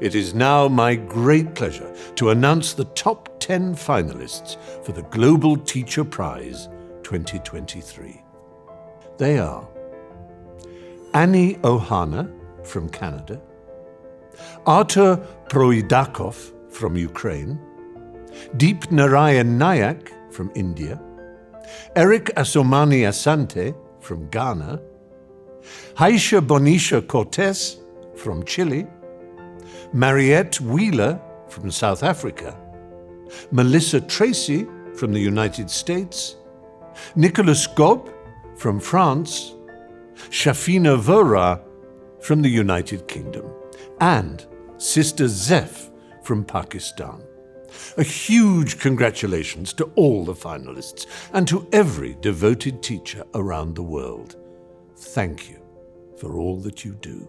It is now my great pleasure to announce the top 10 finalists for the Global Teacher Prize 2023. They are Annie Ohana from Canada, Artur Proidakov from Ukraine, Deep Narayan Nayak from India, Eric Asomani Asante from Ghana, Haisha Bonisha Cortez from Chile, Mariette Wheeler from South Africa, Melissa Tracy from the United States, Nicolas Gob from France, Shafina Vora from the United Kingdom, and Sister Zef from Pakistan. A huge congratulations to all the finalists and to every devoted teacher around the world. Thank you for all that you do.